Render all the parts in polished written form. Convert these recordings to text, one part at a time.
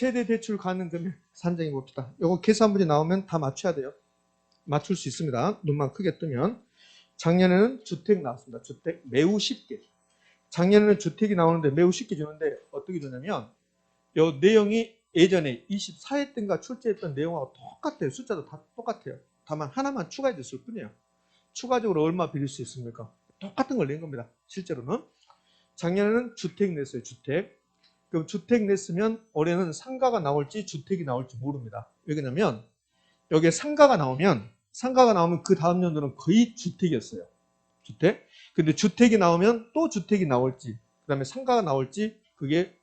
최대 대출 가능 금액 산정해 봅시다. 요거 계산 문제 나오면 다 맞춰야 돼요. 맞출 수 있습니다. 눈만 크게 뜨면. 작년에는 주택 나왔습니다. 주택 매우 쉽게. 작년에는 주택이 나오는데 매우 쉽게 주는데 어떻게 주냐면 요 내용이 예전에 24회 때인가 출제했던 내용하고 똑같아요. 숫자도 다 똑같아요. 다만 하나만 추가해 줬을 뿐이에요. 추가적으로 얼마 빌릴 수 있습니까? 똑같은 걸 낸 겁니다. 실제로는. 작년에는 주택 냈어요. 주택. 그럼 주택 냈으면 올해는 상가가 나올지 주택이 나올지 모릅니다. 왜냐면 여기에 상가가 나오면 그 다음 연도는 거의 주택이었어요. 주택. 근데 주택이 나오면 또 주택이 나올지 그 다음에 상가가 나올지 그게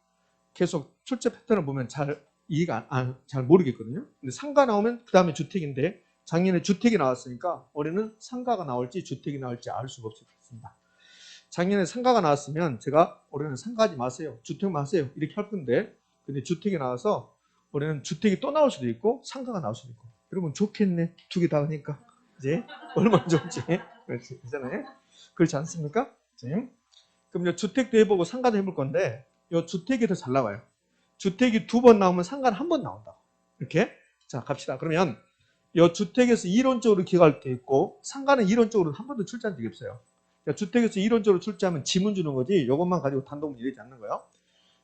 계속 출제 패턴을 보면 잘 잘 모르겠거든요. 근데 상가 나오면 그 다음에 주택인데 작년에 주택이 나왔으니까 올해는 상가가 나올지 주택이 나올지 알 수가 없었습니다. 작년에 상가가 나왔으면 제가 올해는 상가하지 마세요. 주택만 하세요. 이렇게 할 건데 근데 주택이 나와서 올해는 주택이 또 나올 수도 있고 상가가 나올 수도 있고 여러분 좋겠네. 두 개 다 하니까 이제 얼마나 좋지. 그렇지. 그잖아요. 그렇지 않습니까? 그럼 이제 주택도 해보고 상가도 해볼 건데 이 주택이 더 잘 나와요. 주택이 2번 나오면 상가는 1번 나온다. 이렇게. 자 갑시다. 그러면 이 주택에서 이론적으로 기각할 게 있고 상가는 이론적으로 한 번도 출제한 적이 없어요. 주택에서 이론적으로 출제하면 지문 주는 거지 이것만 가지고 단독 이러지 않는 거예요.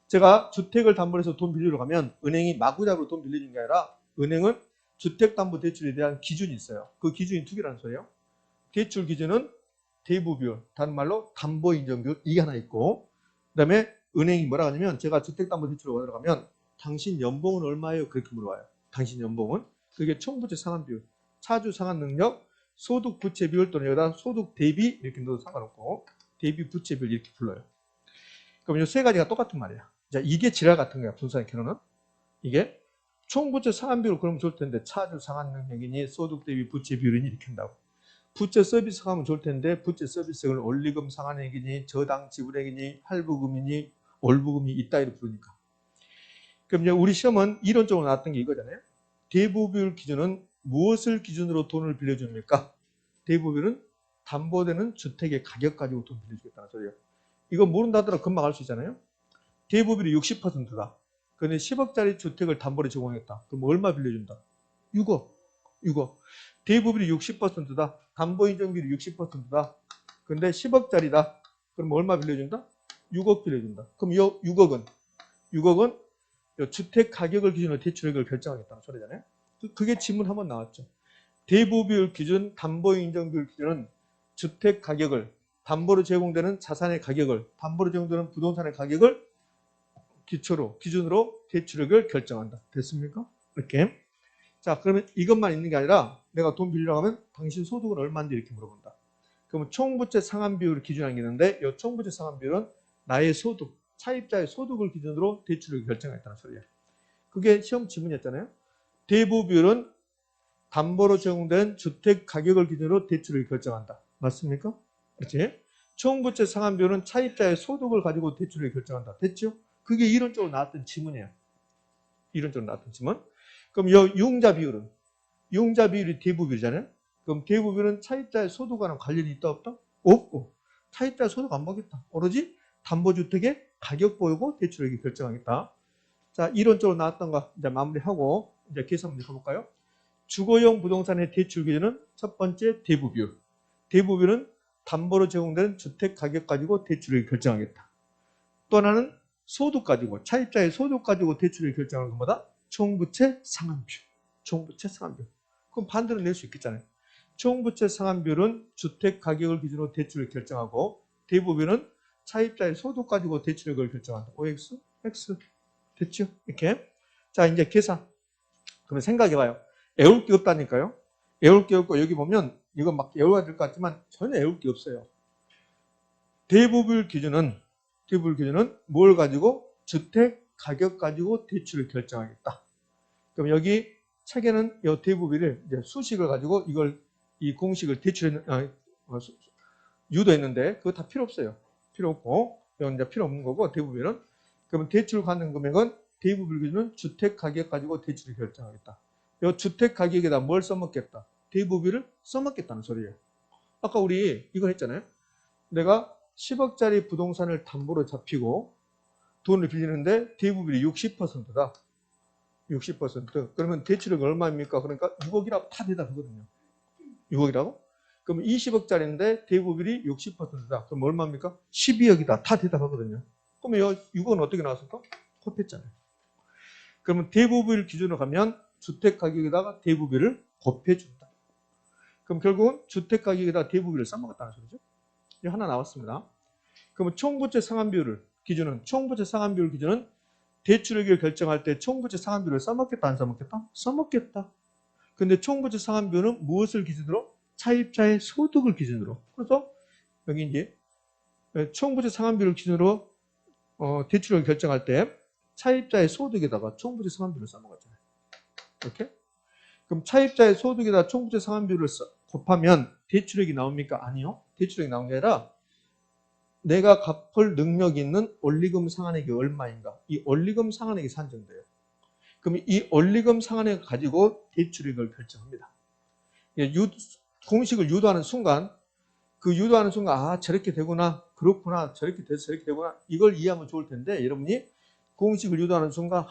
제가 주택을 담보로 해서 돈 빌리러 가면 은행이 마구잡이로 돈 빌려주는 게 아니라 은행은 주택담보대출에 대한 기준이 있어요. 그 기준이 2개라는 소리예요. 대출 기준은 대부비율, 다른 말로 담보인정비율 이게 하나 있고 그 다음에 은행이 뭐라 하냐면 제가 주택담보대출을 원하러 가면 당신 연봉은 얼마예요? 그렇게 물어봐요. 당신 연봉은? 그게 총부채 상환비율, 차주 상환능력, 소득 부채 비율 또는 여기다 소득 대비 이렇게 넣어도 상관없고 대비 부채 비율 이렇게 불러요. 그럼 이 세 가지가 똑같은 말이야. 자, 이게 지랄 같은 거야. 분산의 개론은. 이게 총부채 상환비율 그러면 좋을 텐데 차주 상환능력이니 소득 대비 부채 비율이니 이렇게 한다고. 부채 서비스 하면 좋을 텐데 부채 서비스를 원리금 상환액이니 저당 지불액이니 할부금이니 월부금이 이따위로 부르니까. 그럼 이제 우리 시험은 이론적으로 나왔던 게 이거잖아요. 대부비율 기준은 무엇을 기준으로 돈을 빌려줍니까? 대부비율은 담보되는 주택의 가격 가지고 돈 빌려주겠다는 소리예요. 이거 모른다 하더라도 금방 알 수 있잖아요. 대부비율이 60%다. 그런데 10억짜리 주택을 담보로 제공했다. 그럼 얼마 빌려준다? 6억. 대부비율이 60%다. 담보인정비율이 60%다. 그런데 10억짜리다. 그럼 얼마 빌려준다? 6억 빌려준다. 그럼 이 6억은 주택 가격을 기준으로 대출액을 결정하겠다는 소리잖아요. 그게 지문 한번 나왔죠. 대부비율 기준, 담보인정비율 기준은 주택 가격을, 담보로 제공되는 자산의 가격을, 담보로 제공되는 부동산의 가격을 기준으로 대출액을 결정한다. 됐습니까? 이렇게. 자, 그러면 이것만 있는 게 아니라 내가 돈 빌리려고 하면 당신 소득은 얼마인데 이렇게 물어본다. 그러면 총부채 상환비율을 기준하는 게 있는데 이 총부채 상환비율은 나의 소득, 차입자의 소득을 기준으로 대출을 결정했다는 소리예요. 그게 시험 지문이었잖아요. 대부비율은 담보로 제공된 주택 가격을 기준으로 대출을 결정한다. 맞습니까? 그렇지? 총부채 상환비율은 차입자의 소득을 가지고 대출을 결정한다. 됐죠? 그게 이론적으로 나왔던 지문이에요. 이론적으로 나왔던 지문. 그럼 이 유흥자 비율이 대부비율이잖아요. 그럼 대부비율은 차입자의 소득과는 관련이 있다 없다? 없고 차입자의 소득 안 보겠다. 오로지 담보주택의 가격 보이고 대출액이 결정하겠다. 자, 이론적으로 나왔던 거 이제 마무리하고 이제 계산 문제 가볼까요? 주거용 부동산의 대출 기준은 첫 번째 대부비율. 대부비율은 담보로 제공되는 주택 가격 가지고 대출을 결정하겠다. 또 하나는 소득 가지고 차입자의 소득 가지고 대출을 결정하는 것보다 총부채 상환비율. 그럼 반대로 낼 수 있겠잖아요. 총부채 상환비율은 주택 가격을 기준으로 대출을 결정하고 대부비율은 차입자의 소득 가지고 대출액을 결정한다. OX, X. 됐죠? 이렇게. 자, 이제 계산. 그러면 생각해봐요. 애울 게 없다니까요. 애울 게 없고 여기 보면 이거 막 애워야 될 것 같지만 전혀 애울 게 없어요. 대부비율 기준은 뭘 가지고? 주택 가격 가지고 대출을 결정하겠다. 그럼 여기 책에는 이 대부비율을 이제 수식을 가지고 이 공식을 유도했는데 그거 다 필요 없어요. 필요 없고 이건 이제 필요 없는 거고 대부비율은. 그러면 대출 받는 금액은 대부비율 기준은 주택 가격 가지고 대출을 결정하겠다. 이 주택 가격에다 뭘 써먹겠다? 대부비율을 써먹겠다는 소리예요. 아까 우리 이거 했잖아요. 내가 10억짜리 부동산을 담보로 잡히고 돈을 빌리는데 대부비율이 60%다. 60%. 그러면 대출액이 얼마입니까? 그러니까 6억이라고 다 대답하거든요. 6억이라고? 그럼 20억짜리인데 대부비율이 60%다. 그럼 얼마입니까? 12억이다. 다 대답하거든요. 그러면 6억은 어떻게 나왔을까? 곱했잖아요. 그러면 대부비율 기준으로 가면 주택가격에다가 대부비를 곱해준다. 그럼 결국은 주택가격에다가 대부비를 써먹었다는 소리죠. 이게 하나 나왔습니다. 그러면 총부채 상환비율을 기준은 총부채 상환비율 기준은 대출액을 결정할 때 총부채 상환비율을 써먹겠다 안 써먹겠다? 써먹겠다. 근데 총부채 상환비율은 무엇을 기준으로? 차입자의 소득을 기준으로. 그래서 여기 이제 총부채 상환비율을 기준으로 대출액을 결정할 때 차입자의 소득에다가 총부채 상환비율을 써먹었잖아요. 이렇게? 그럼 차입자의 소득에다 총부채 상환비율을 곱하면 대출액이 나옵니까? 아니요. 대출액이 나온 게 아니라 내가 갚을 능력이 있는 원리금 상환액이 얼마인가? 이 원리금 상환액이 산정돼요. 그럼 이 원리금 상환액을 가지고 대출액을 결정합니다. 공식을 유도하는 순간 그 유도하는 순간 아 저렇게 되구나 그렇구나 저렇게 돼서 저렇게 되구나 이걸 이해하면 좋을 텐데 여러분이 공식을 유도하는 순간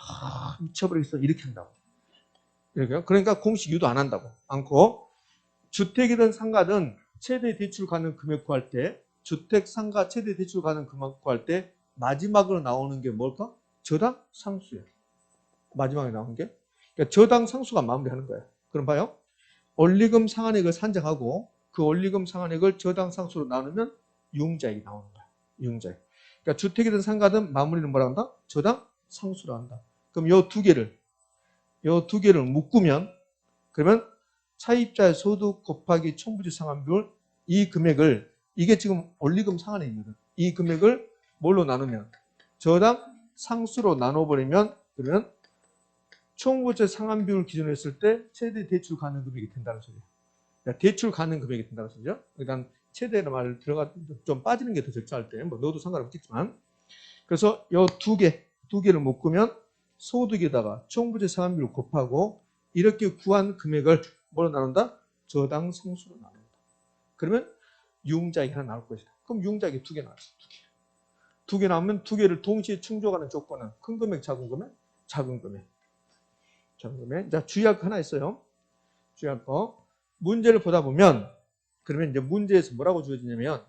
미쳐버리겠어 이렇게 한다고. 그러니까 공식 유도 안 한다고. 않고 주택이든 상가든 최대 대출 가능 금액 구할 때 주택 상가 최대 대출 가능 금액 구할 때 마지막으로 나오는 게 뭘까? 저당 상수예요. 마지막에 나오는 게. 그러니까 저당 상수가 마무리하는 거예요. 그럼 봐요. 원리금 상환액을 산정하고 그 원리금 상환액을 저당 상수로 나누면 유흥자액이 나오는 거야. 유흥자액. 그러니까 주택이든 상가든 마무리는 뭐라 한다? 저당 상수로 한다. 그럼 요 두 개를 묶으면 그러면 차입자의 소득 곱하기 총부채 상환비율 이 금액을 이게 지금 원리금 상환액이거든. 이 금액을 뭘로 나누면 저당 상수로 나눠버리면 그러면 총부채 상환비율 기준으로 했을 때 최대 대출 가능 금액이 된다는 소리예요. 그러니까 대출 가능 금액이 된다는 소리죠. 일단 최대의 말 들어가 좀 빠지는 게 더 적절할 때 뭐 넣어도 상관없겠지만 그래서 이 두 개를 묶으면 소득에다가 총부채 상환비율 곱하고 이렇게 구한 금액을 뭐로 나눈다? 저당 상수로 나눈다. 그러면 유흥자액이 하나 나올 것이다. 그럼 유흥자액이 두 개 나왔어. 두 개 나오면 두 개를 동시에 충족하는 조건은 큰 금액, 작은 금액, 작은 금액. 자, 주의할 거 하나 있어요. 주의할 거. 문제를 보다 보면 그러면 이제 문제에서 뭐라고 주어지냐면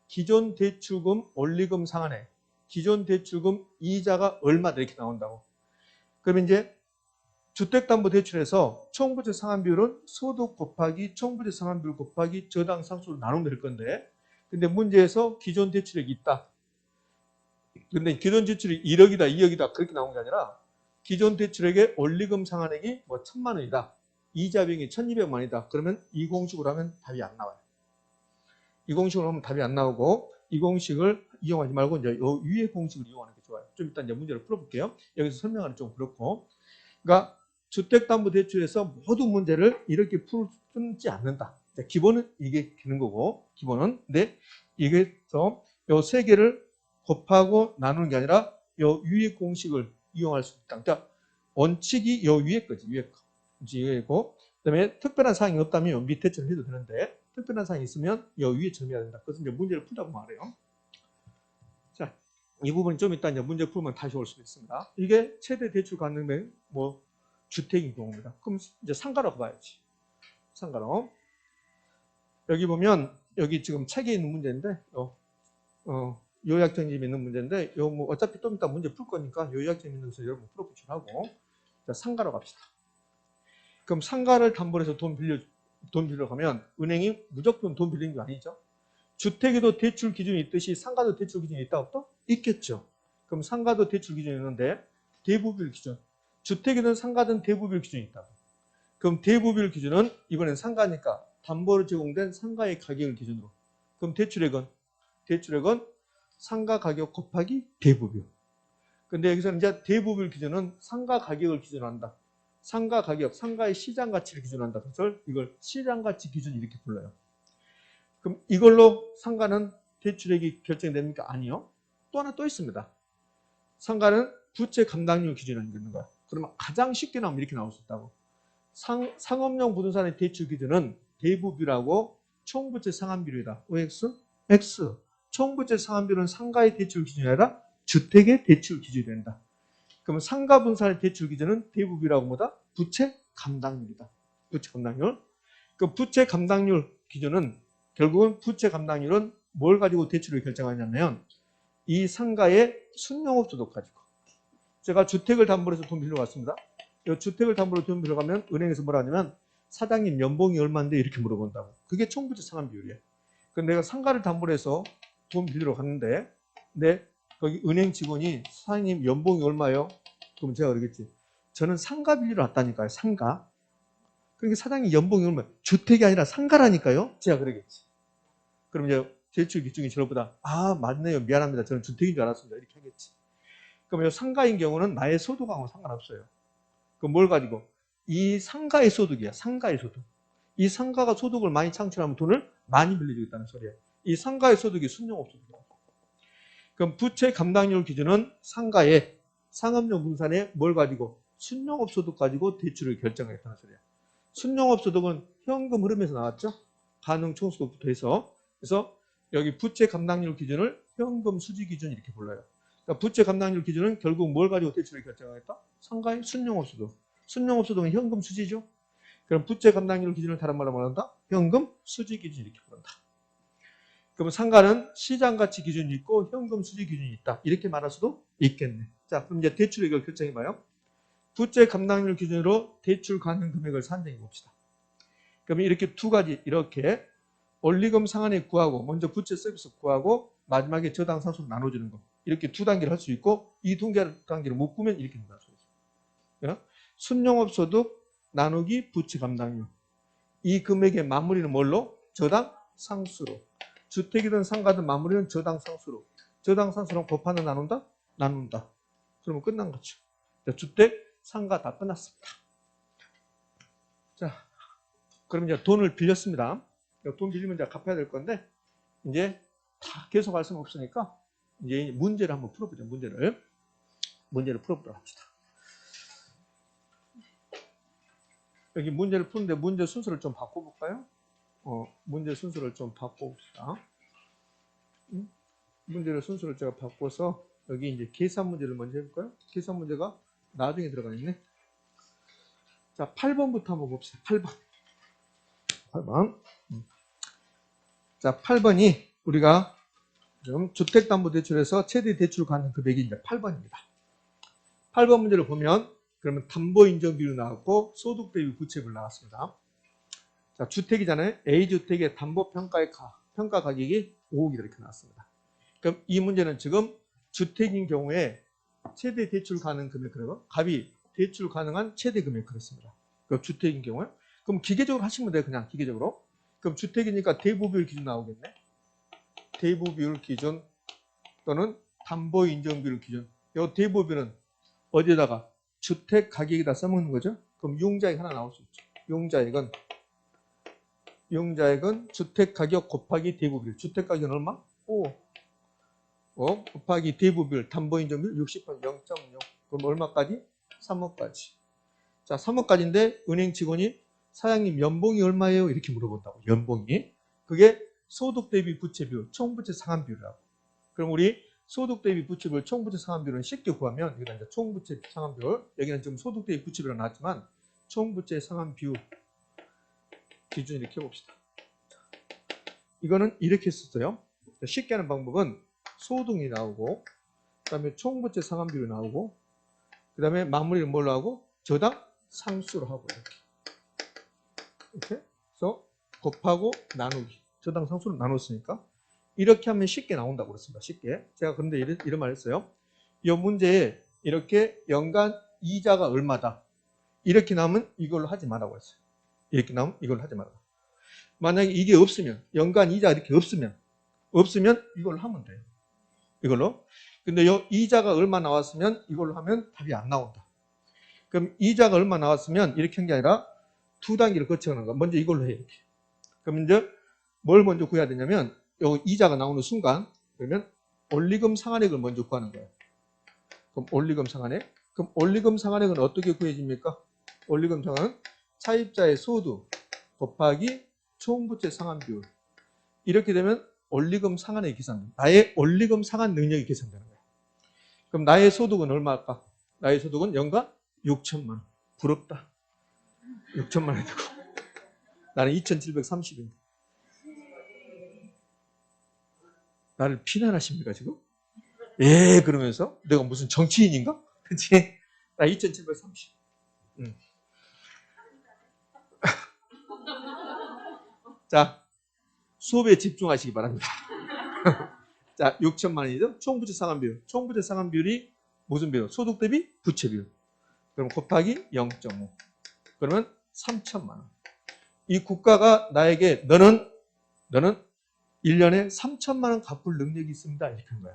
기존 대출금, 원리금 상환액, 기존 대출금 이자가 얼마다 이렇게 나온다고. 그러면 이제 주택담보대출에서 총부채 상환비율은 소득 곱하기 총부채 상환비율 곱하기 저당 상수로 나누면 될 건데 근데 문제에서 기존 대출액이 있다. 근데 기존 대출이 1억이다 2억이다 그렇게 나온 게 아니라 기존 대출액의 원리금 상환액이 뭐 1,000만 원이다. 이자 비용이 1,200만 원이다. 그러면 이 공식으로 하면 답이 안 나와요. 이 공식으로 하면 답이 안 나오고 이 공식을 이용하지 말고 이제 이 위의 공식을 이용하는 게 좋아요. 좀 이따 이제 문제를 풀어볼게요. 여기서 설명하는 좀 그렇고 그러니까 주택담보대출에서 모든 문제를 이렇게 풀지 않는다. 기본은 이게 되는 거고 기본은 근데 이게서 요 세 개를 곱하고 나누는 게 아니라 요 위의 공식을 이용할 수 있다. 그러니까 원칙이 요 위에 거지 위에 거. 위에고 그다음에 특별한 사항이 없다면 밑에처럼 해도 되는데 특별한 사항이 있으면 요 위에 점해야 된다. 그래서 이제 문제를 풀다 보면 알아요. 자, 이 부분 좀 이따 이제 문제 풀면 다시 올 수 있습니다. 이게 최대 대출 가능액 뭐 주택인 경우입니다. 그럼 이제 상가로 봐야지. 상가로. 여기 보면 여기 지금 책에 있는 문제인데 요약정집에 있는 문제인데 요 뭐 어차피 좀 이따 문제 풀 거니까 요약정집 있는 것을 여러분 풀어보시라고. 자, 상가로 갑시다. 그럼 상가를 담보로 해서 돈 빌려 가면 은행이 무조건 돈 빌리는 게 아니죠. 주택에도 대출 기준이 있듯이 상가도 대출 기준이 있다 없다? 있겠죠. 그럼 상가도 대출 기준이 있는데 대부비율 기준. 주택이든 상가든 대부비율 기준이 있다. 그럼 대부비율 기준은 이번엔 상가니까 담보로 제공된 상가의 가격을 기준으로. 그럼 대출액은 상가 가격 곱하기 대부비율. 근데 여기서는 이제 대부비율 기준은 상가 가격을 기준으로 한다. 상가 가격, 상가의 시장 가치를 기준으로 한다. 그래서 이걸 시장 가치 기준 이렇게 불러요. 그럼 이걸로 상가는 대출액이 결정됩니까? 아니요. 또 하나 또 있습니다. 상가는 부채 감당률 기준을 있는 거야. 그러면 가장 쉽게 나오면 이렇게 나올 수 있다고. 상업용 부동산의 대출 기준은 대부비율하고 총부채 상환비율이다. OX? X. 총부채 상환비율은 상가의 대출 기준이 아니라 주택의 대출 기준이 된다. 그러면 상가분산의 대출 기준은 대부비라고 뭐다? 부채 감당률이다. 부채 감당률. 그 부채 감당률 기준은 결국은 부채 감당률은 뭘 가지고 대출을 결정하냐면 이 상가의 순영업 소득 가지고. 제가 주택을 담보로 해서 돈 빌려 왔습니다. 이 주택을 담보로 돈 빌려 가면 은행에서 뭐라 하냐면 사장님 연봉이 얼마인데 이렇게 물어본다고. 그게 총부채 상환 비율이에요. 그럼 내가 상가를 담보로 해서 돈 빌리러 갔는데 거기 은행 직원이 사장님 연봉이 얼마요? 그럼 제가 그러겠지. 저는 상가 빌리러 왔다니까요. 상가. 그러니까 사장님 연봉이 얼마요? 주택이 아니라 상가라니까요. 제가 그러겠지. 그럼 이제 대출 기준이 저보다 맞네요. 미안합니다. 저는 주택인 줄 알았습니다. 이렇게 하겠지. 그럼 상가인 경우는 나의 소득하고 상관없어요. 그럼 뭘 가지고? 이 상가의 소득이야. 상가의 소득. 이 상가가 소득을 많이 창출하면 돈을 많이 빌려주겠다는 소리예요. 이 상가의 소득이 순영업 소득이에요. 그럼 부채 감당률 기준은 상가의 상업용 분산에 뭘 가지고? 순영업 소득 가지고 대출을 결정하겠다는 소리예요. 순영업 소득은 현금 흐름에서 나왔죠. 가능 총수득부터 해서. 그래서 여기 부채 감당률 기준을 현금 수지 기준 이렇게 불러요. 그러니까 부채 감당률 기준은 결국 뭘 가지고 대출을 결정하겠다? 상가의 순영업 소득. 순영업 소득은 현금 수지죠. 그럼 부채 감당률 기준을 다른 말로 말한다? 현금 수지 기준 이렇게 부른다. 그러면 상가는 시장 가치 기준이 있고 현금 수지 기준이 있다. 이렇게 말할 수도 있겠네. 자, 그럼 이제 대출 이걸 결정해봐요. 부채 감당률 기준으로 대출 가능 금액을 산정해 봅시다. 그러면 이렇게 두 가지 이렇게 원리금 상환액 구하고 먼저 부채 서비스 구하고 마지막에 저당 상수로 나눠주는 거. 이렇게 두 단계를 할 수 있고 이 두 단계를 못 구면 이렇게 된다. 순영업 소득 나누기 부채 감당률. 이 금액의 마무리는 뭘로? 저당 상수로. 주택이든 상가든 마무리는 저당 상수로. 저당 상수랑 곱하는 나눈다? 나눈다. 그러면 끝난 거죠. 주택, 상가 다 끝났습니다. 자, 그럼 이제 돈을 빌렸습니다. 돈 빌리면 이제 갚아야 될 건데 이제 다 계속 할 수는 없으니까 이제 문제를 한번 풀어보죠. 문제를 풀어보도록 합시다. 여기 문제를 푸는데 문제 순서를 좀 바꿔볼까요? 문제 순서를 좀 바꿔봅시다. 문제를 순서를 제가 바꿔서 여기 이제 계산 문제를 먼저 해볼까요? 계산 문제가 나중에 들어가 있네. 자, 8번부터 한번 봅시다. 8번. 자, 8번이 우리가 지금 주택담보대출에서 최대 대출 가능 금액이 이제 8번입니다. 8번 문제를 보면 그러면 담보인정비로 나왔고 소득 대비 부채비로 나왔습니다. 자, 주택이잖아요. A주택의 담보평가 가격이 5억이다 이렇게 나왔습니다. 그럼 이 문제는 지금 주택인 경우에 최대 대출 가능 금액 그리고 갑이 대출 가능한 최대 금액 그렇습니다. 그 주택인 경우에 그럼 기계적으로 하시면 돼요. 그냥 기계적으로. 그럼 주택이니까 대부비율 기준 나오겠네. 대부비율 기준 또는 담보인정비율 기준. 이 대부비율은 어디에다가 주택 가격에다 써먹는 거죠. 그럼 융자액 하나 나올 수 있죠. 융자액은 주택 가격 곱하기 대부비율. 주택 가격은 얼마? 5. 곱하기 대부비율 담보인정비율 60번 0.0. 그럼 얼마까지? 3억까지. 자, 3억까지인데 은행 직원이 사장님 연봉이 얼마예요? 이렇게 물어본다고. 연봉이. 그게 소득 대비 부채 비율, 총부채 상환 비율이라고. 그럼 우리 소득 대비 부채 비율, 총부채 상환 비율은 쉽게 구하면 여기다 이제 총부채 상환 비율, 여기는 지금 소득 대비 부채 비율이 나왔지만 총부채 상환 비율 기준 이렇게 해봅시다. 이거는 이렇게 썼어요. 쉽게 하는 방법은 소득이 나오고 그다음에 총부채 상환 비율이 나오고 그다음에 마무리를 뭘로 하고 저당 상수로 하고 이렇게 그래서 곱하고 나누기 저당 상수로 나눴으니까 이렇게 하면 쉽게 나온다고 그랬습니다. 쉽게. 제가 그런데 이런 말 했어요. 이 문제에 이렇게 연간 이자가 얼마다 이렇게 나오면 이걸로 하지 말라고 했어요. 이렇게 나오면 이걸로 하지 말라. 만약에 이게 없으면 연간 이자 이렇게 없으면 이걸로 하면 돼요. 이걸로. 근데 이 이자가 얼마 나왔으면 이걸로 하면 답이 안 나온다. 그럼 이자가 얼마 나왔으면 이렇게 한 게 아니라 두 단계를 거쳐가는 거. 먼저 이걸로 해요. 이렇게. 그럼 이제 뭘 먼저 구해야 되냐면 요 이자가 나오는 순간 그러면 원리금 상환액을 먼저 구하는 거예요. 그럼 원리금 상환액. 그럼 원리금 상환액은 어떻게 구해집니까? 원리금 상환은 차입자의 소득 곱하기 총부채 상환 비율. 이렇게 되면 원리금 상환액이 계산됩니다. 나의 원리금 상환 능력이 계산되는 거예요. 그럼 나의 소득은 얼마일까? 나의 소득은 연간 6천만 원. 부럽다. 6천만 원이 되고 나는 2,730인데 나를 비난하십니까 지금? 예, 그러면서 내가 무슨 정치인인가? 그치? 나 2,730. 자, 수업에 집중하시기 바랍니다. 자, 6천만 원이죠? 총부채 상환 비율. 총부채 상환 비율이 무슨 비율? 소득 대비 부채 비율. 그럼 곱하기 0.5. 그러면 3천만 원. 이 국가가 나에게 너는 1년에 3천만 원 갚을 능력이 있습니다. 이렇게 한 거야.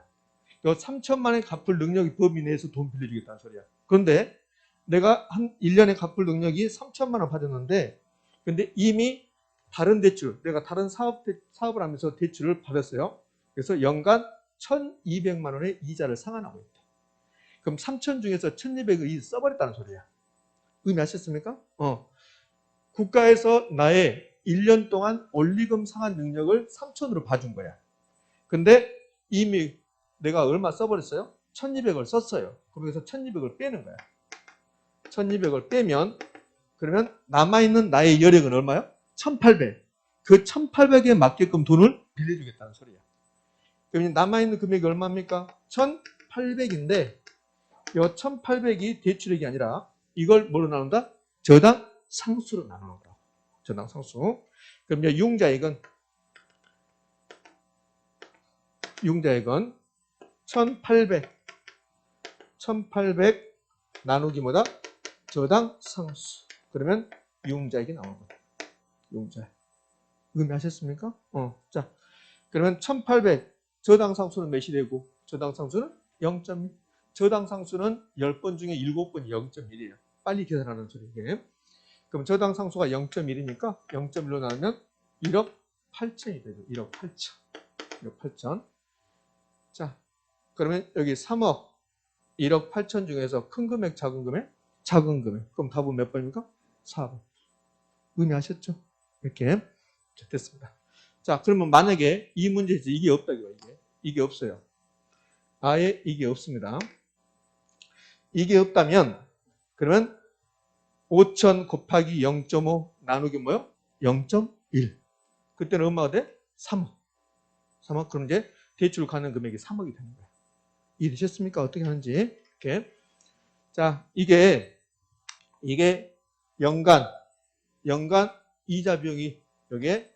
이 3천만 원 갚을 능력이 범위 내에서 돈 빌려주겠다는 소리야. 그런데 내가 한 1년에 갚을 능력이 3천만 원 받았는데 근데 이미 다른 대출, 내가 다른 사업을 하면서 대출을 받았어요. 그래서 연간 1,200만 원의 이자를 상환하고 있다. 그럼 3천 중에서 1,200을 써버렸다는 소리야. 의미하셨습니까? 국가에서 나의 1년 동안 원리금 상환 능력을 3천으로 봐준 거야. 근데 이미 내가 얼마 써버렸어요? 1,200을 썼어요. 거기서 1,200을 빼는 거야. 1,200을 빼면 그러면 남아있는 나의 여력은 얼마요? 1,800. 그 1,800에 맞게끔 돈을 빌려주겠다는 소리야. 그러면 남아있는 금액이 얼마입니까? 1,800인데 이 1,800이 대출액이 아니라 이걸 뭐로 나눈다? 저당 상수로 나누는 거야. 저당 상수. 그럼 이제 융자액은 1,800 나누기 뭐다? 저당 상수. 그러면 융자액이 나오는 거야. 융자액. 의미하셨습니까? 자, 그러면 1,800 저당 상수는 몇이 되고 저당 상수는 0.1. 저당 상수는 10번 중에 7번이 0.1이에요. 빨리 계산하는 소리게. 그럼 저당 상수가 0.1이니까 0.1로 나누면 1억 8천이 되죠. 1억 8천. 1억 8천. 자, 그러면 여기 3억 1억 8천 중에서 큰 금액, 작은 금액? 작은 금액. 그럼 답은 몇 번입니까? 4번. 의미하셨죠? 이렇게. 자, 됐습니다. 자, 그러면 만약에 이 문제에서 이게 없다고요. 이게 없어요. 아예 이게 없습니다. 이게 없다면 그러면 5천 곱하기 0.5 나누기 뭐요? 0.1. 그때는 얼마가 돼? 3억. 3억. 그럼 이제 대출 가능 금액이 3억이 되는 거예요. 이해되셨습니까? 어떻게 하는지. 이렇게. 자, 이게 연간 이자 비용이 여기에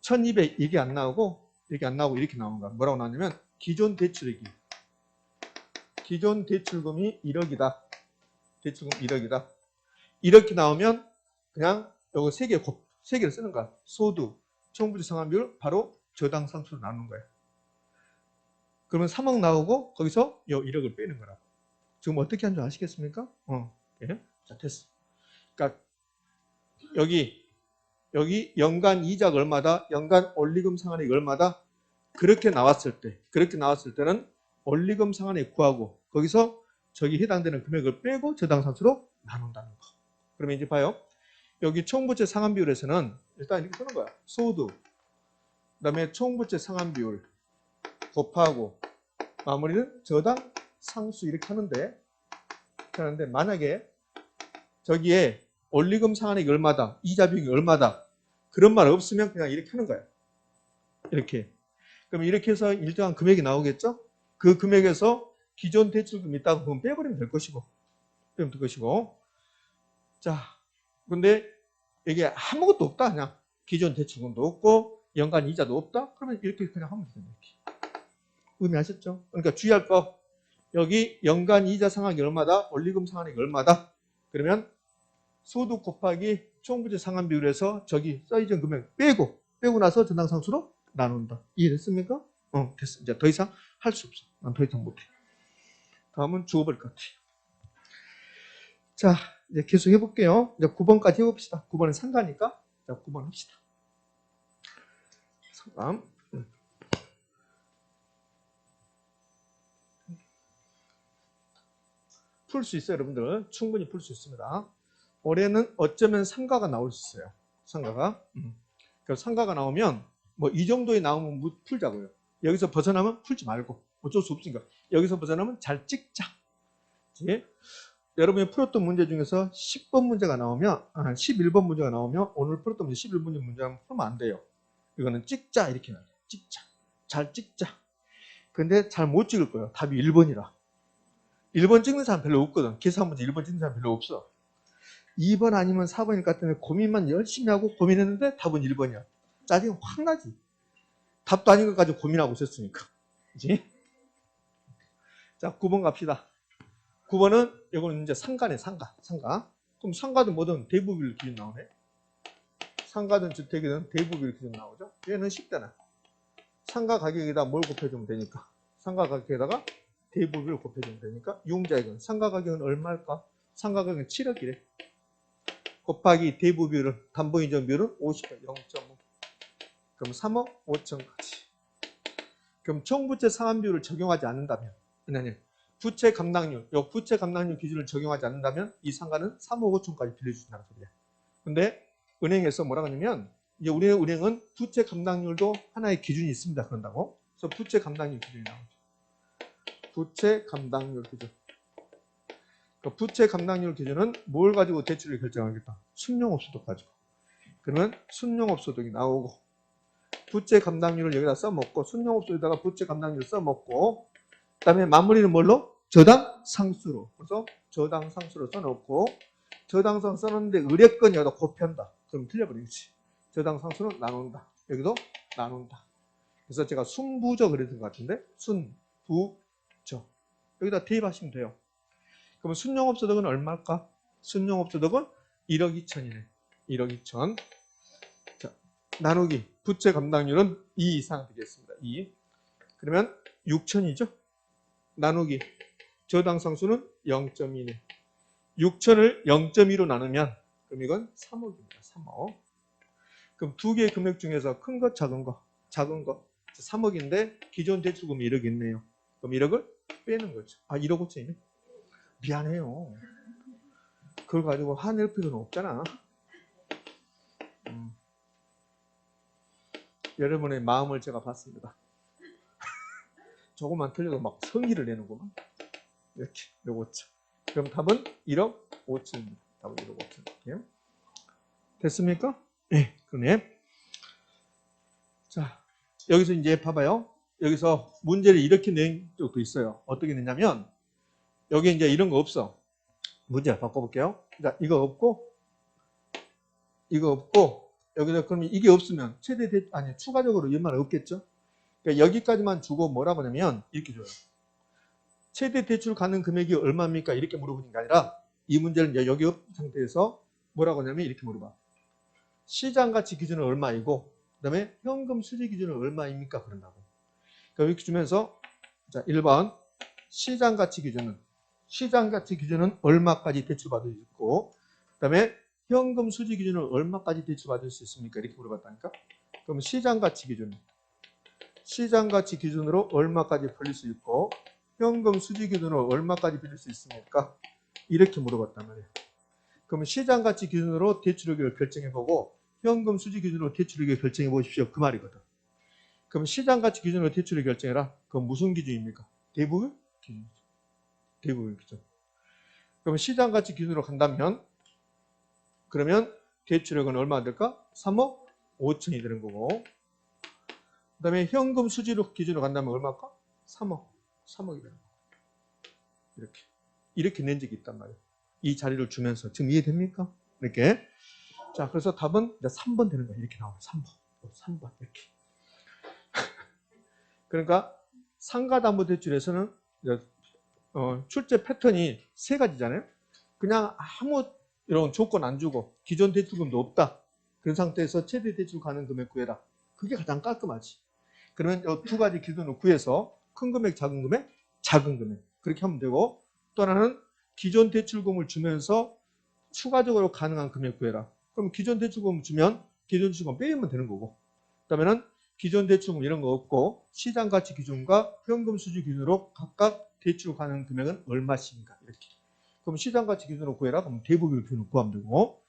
1,200 이게 안 나오고 이렇게 안 나오고 이렇게 나오는 거야. 뭐라고 나오냐면 기존 대출액이 기존 대출금이 1억이다. 대출금 1억이다. 이렇게 나오면 그냥 요거 세 개를 쓰는 거야. 소득, 총부채 상환 비율 바로 저당 상수로 나누는 거야. 그러면 3억 나오고 거기서 요 1억을 빼는 거라. 지금 어떻게 하는 줄 아시겠습니까? 예. 자, 됐어. 그러니까 여기 연간 이자가 얼마다? 연간 원리금 상환액이 얼마다? 그렇게 나왔을 때는 원리금 상환액 구하고 거기서 저기 해당되는 금액을 빼고 저당 상수로 나눈다는 거. 그러면 이제 봐요. 여기 총부채 상환 비율에서는 일단 이렇게 쓰는 거야. 소득, 그다음에 총부채 상환 비율 곱하고 마무리는 저당 상수 이렇게 하는데 만약에 저기에 원리금 상환액이 얼마다, 이자 비용이 얼마다 그런 말 없으면 그냥 이렇게 하는 거야. 이렇게. 그럼 이렇게 해서 일정한 금액이 나오겠죠? 그 금액에서 기존 대출금 있다고 그럼 빼버리면 될 것이고. 자, 근데 이게 아무것도 없다. 그냥 기존 대출금도 없고 연간 이자도 없다. 그러면 이렇게 그냥 하면 됩니다. 의미하셨죠? 그러니까 주의할 거 여기 연간 이자 상환이 얼마다? 원리금 상환액이 얼마다? 그러면 소득 곱하기 총부채 상환 비율에서 저기 써있는 금액 빼고 나서 전당상수로 나눈다. 이해됐습니까? 됐어. 이제 더 이상 할 수 없어. 난 더 이상 못해. 다음은 주어버릴 것 같아요. 자, 이제 계속 해볼게요. 이제 9번까지 해봅시다. 9번은 상가니까. 자, 9번 합시다. 상가. 풀 수 있어요, 여러분들. 충분히 풀 수 있습니다. 올해는 어쩌면 상가가 나올 수 있어요. 상가가. 그래서 상가가 나오면 뭐 이 정도에 나오면 풀자고요. 여기서 벗어나면 풀지 말고 어쩔 수 없으니까 여기서 벗어나면 잘 찍자. 그치? 여러분이 풀었던 문제 중에서 10번 문제가 나오면, 11번 문제가 나오면 오늘 풀었던 문제 11번 문제는 풀면 안 돼요. 이거는 찍자 이렇게 해야 돼. 찍자. 잘 찍자. 근데 잘 못 찍을 거예요. 답이 1번이라. 1번 찍는 사람 별로 없거든. 계산 문제 1번 찍는 사람 별로 없어. 2번 아니면 4번일 것 같은데 고민만 열심히 하고 고민했는데 답은 1번이야. 짜증 확 나지. 답도 아닌 것까지 고민하고 있었으니까. 그치? 자, 9번 갑시다. 9번은 이거는 이제 상가네, 상가. 그럼 상가든 뭐든 대부비율 기준 나오네. 상가든 주택이든 대부비율 기준 나오죠. 얘는 쉽잖아. 상가 가격에다 뭘 곱해주면 되니까. 상가 가격에다가 대부비율 곱해주면 되니까. 이용자액은 상가 가격은 얼마일까? 상가 가격은 7억이래. 곱하기 대부비율은 담보인정 비율은 50원 0.5. 그럼 3억 5천까지. 그럼 총부채 상환비율을 적용하지 않는다면, 아니, 부채 감당률, 요 부채 감당률 기준을 적용하지 않는다면 이 상가는 3억 5천까지 빌려준다는 소리야. 근데 은행에서 뭐라고 하냐면, 이제 우리 은행은 부채 감당률도 하나의 기준이 있습니다. 그런다고. 그래서 부채 감당률 기준이 나오죠. 부채 감당률 기준. 그 부채 감당률 기준은 뭘 가지고 대출을 결정하겠다? 순용업소득 가지고. 그러면 순용업소득이 나오고, 부채 감당률을 여기다 써먹고, 순용업소득에다가 부채 감당률을 써먹고, 그 다음에 마무리는 뭘로? 저당 상수로. 그래서 저당 상수로 써놓고, 저당 상수 써놓는데 의뢰권 여기다 곱한다. 그럼 틀려버리겠지. 저당 상수는 나눈다. 여기도 나눈다. 그래서 제가 순부저 그랬던 것 같은데, 순부저. 여기다 대입하시면 돼요. 그러면 순용업소득은 얼마일까? 순용업소득은 1억 2천이네. 1억 2천. 자, 나누기. 부채 감당률은 2 이상 되겠습니다. 2. 그러면 6천이죠? 나누기. 저당 상수는 0.2네. 6천을 0.2로 나누면, 그럼 이건 3억입니다. 3억. 그럼 두 개의 금액 중에서 큰 거, 작은 거? 작은 거. 3억인데 기존 대출금이 1억 있네요. 그럼 1억을 빼는 거죠. 1억 5천이네. 미안해요. 그걸 가지고 화낼 필요는 없잖아. 여러분의 마음을 제가 봤습니다. 조금만 틀려도 막 성의를 내는구만. 이렇게 1억 5천. 그럼 답은 1억 5천입니다. 답은 1억 5천. 이렇게. 됐습니까? 네, 그러네. 자, 여기서 이제 봐봐요. 여기서 문제를 이렇게 낸 적도 있어요. 어떻게 냈냐면, 여기 이제 이런 거 없어. 문제 바꿔볼게요. 자, 이거 없고, 여기서 그러면 이게 없으면 추가적으로 얼마나 없겠죠? 그러니까 여기까지만 주고 뭐라고 하냐면, 이렇게 줘요. 최대 대출 가능 금액이 얼마입니까? 이렇게 물어보는 게 아니라, 이 문제를 이제 여기 없는 상태에서 뭐라고 하냐면, 이렇게 물어봐. 시장 가치 기준은 얼마이고, 그 다음에 현금 수지 기준은 얼마입니까? 그런다고. 그러니까 이렇게 주면서, 자, 1번. 시장 가치 기준은 얼마까지 대출받을 수 있고, 그 다음에 현금 수지 기준은 얼마까지 대출받을 수 있습니까? 이렇게 물어봤다니까. 그럼 시장 가치 기준으로 얼마까지 빌릴 수 있고, 현금 수지 기준으로 얼마까지 빌릴 수 있습니까? 이렇게 물어봤단 말이에요. 그러면 시장 가치 기준으로 대출액을 결정해보고, 현금 수지 기준으로 대출액을 결정해 보십시오. 그 말이거든. 그럼 시장 가치 기준으로 대출을 결정해라. 그건 무슨 기준입니까? 대부분 기준이죠. 대부분 기준. 그러면 시장 가치 기준으로 간다면, 그러면 대출액은 얼마가 될까? 3억 5천이 되는 거고, 그 다음에 현금 수지로 기준으로 간다면 얼마일까? 3억이 되는 거. 이렇게 낸 적이 있단 말이에요. 이 자리를 주면서. 지금 이해됩니까? 이렇게. 자, 그래서 답은 이제 3번 되는 거예요. 이렇게 나와요. 3번. 이렇게. 그러니까 상가담보대출에서는 출제 패턴이 세 가지잖아요. 그냥 아무 이런 조건 안 주고 기존 대출금도 없다. 그런 상태에서 최대 대출 가능 금액 구해라. 그게 가장 깔끔하지. 그러면 이 두 가지 기준을 구해서 큰 금액, 작은 금액, 작은 금액. 그렇게 하면 되고, 또 하나는 기존 대출금을 주면서 추가적으로 가능한 금액 구해라. 그럼 기존 대출금 주면 기존 대출금 빼면 되는 거고, 그다음에는 기존 대출금 이런 거 없고 시장 가치 기준과 현금 수지 기준으로 각각 대출 가능 금액은 얼마씩인가 이렇게. 그럼 시장 가치 기준으로 구해라. 그럼 대부비율 기준으로 구하면 되고,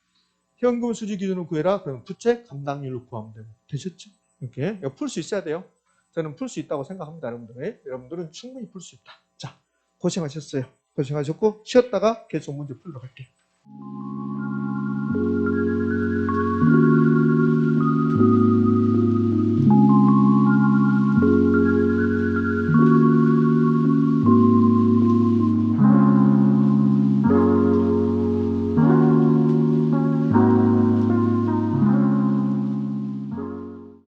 현금 수지 기준으로 구해라. 그럼 부채 감당률로 구하면 되고. 되셨죠? 이렇게 풀 수 있어야 돼요. 저는 풀 수 있다고 생각합니다. 여러분들은 충분히 풀 수 있다. 자, 고생하셨어요. 고생하셨고 쉬었다가 계속 문제 풀러 갈게요.